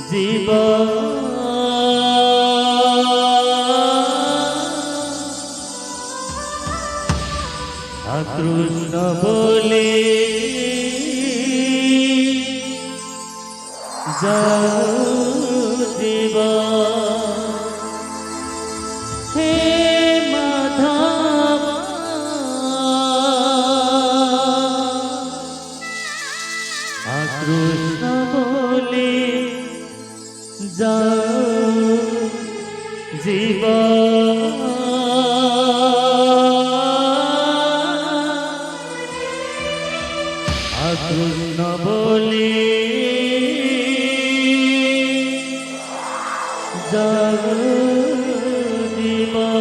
জীবন কৃষ্ণ বলে জীবন হে মাধব কৃষ্ণ বলে জীবন কৃষ্ণ বলে জন্ম জীবন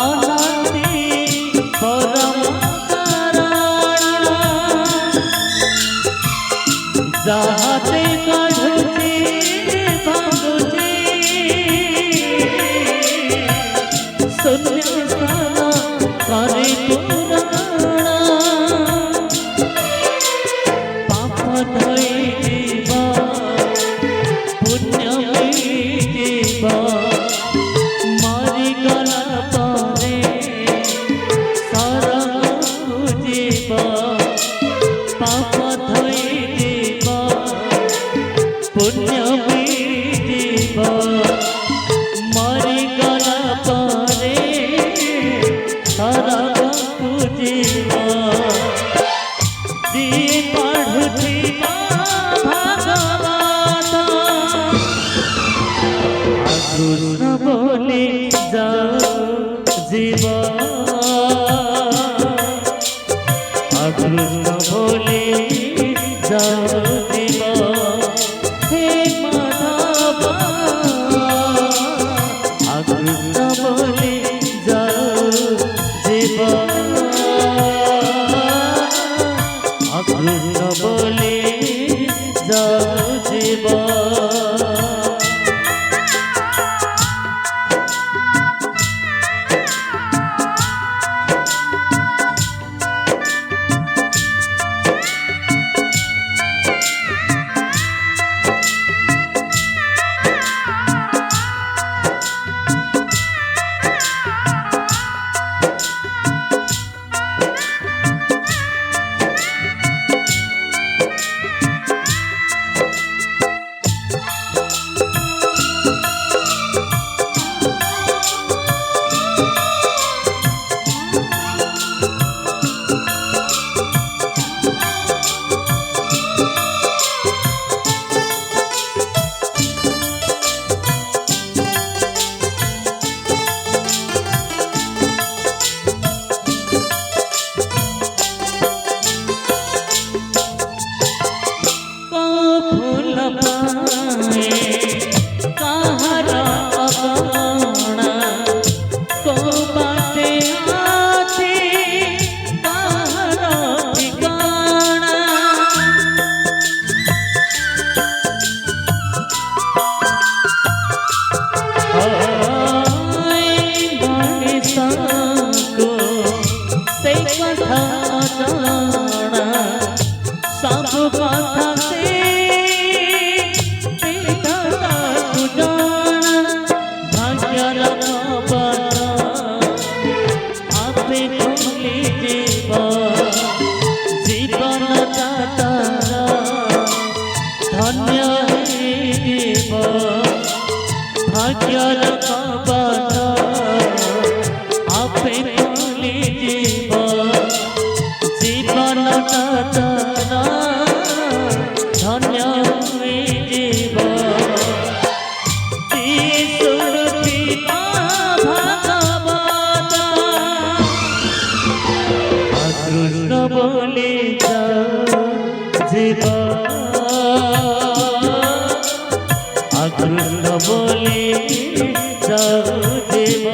অনাদি পরম যাহাতে কাঢ়ুছি ভাঙুছি শূন্য স্থান করে পুরাণ পাপ ধৈ জীব পুণ্য জীব মরি গলা পরে শরণ জীব পাপ ধৈ জীব পুণ্য জীব মরি গলা পরে শরণ জীব দিয়ে পড়ুছি ভাগবত কৃষ্ণ বলে জীব কৃষ্ণ বলে জীব হে মাধব কৃষ্ণ বলে জীব কৃষ্ণ বলে জীব ধন্য জীব ভাগ্যর কবাট আপে খুলি জীব জীবন ধন্য জীব ভাগবত কৃষ্ণ বলে জীব কৃষ্ণ বলে জীব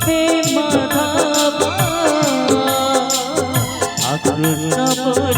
হে মাধব কৃষ্ণ বলে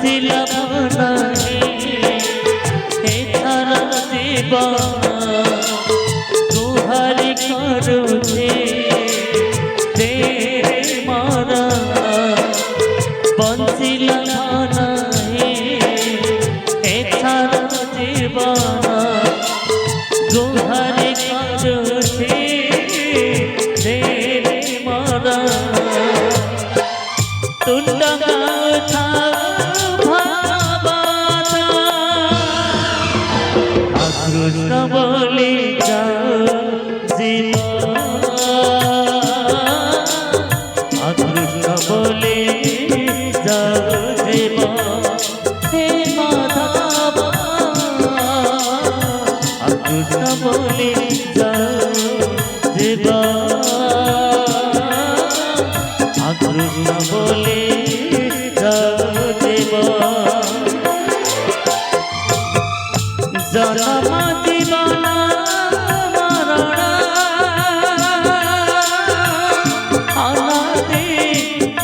বাঁচিলা ভানাই এছাড়া জীবন গুহারি করুছে দে মারা বাঁচিলা ভানাই এছাড়া জীবন গুহারি করুছে দে মারা তুন্ডা গাথা ভাবাতা আকৃষ্ট বলে যাও জীবন আকৃষ্ট বলে যাও জীবন হে মাধব আকৃষ্ট বলে যাও জীবন আকৃষ্ট বলে যাও জীবন জনম জীবন মরণ অনাদি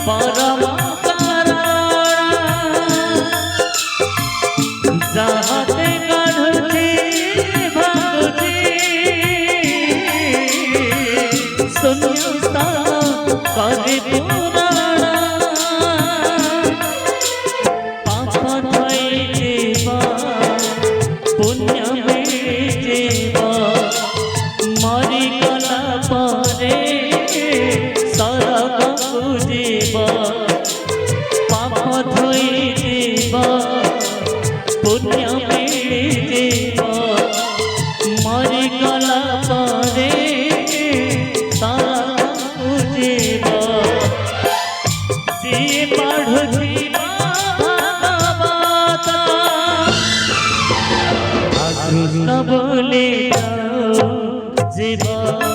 পরম কারণ যাহাতে গঢ়ুছি ভাঙুছি শূন্যস্থান করে পুরাণ পাপ ধৈর্য পুণ্য মিলিব মরিগলা পরে সরগ পুজিব পাপ ধৈর্য পুণ্য মিলিব মরিগলা পরে সরগ পুজিব যে পঢ়ুছি ভাগবত আকৃষ্ট বলে যাও জীবন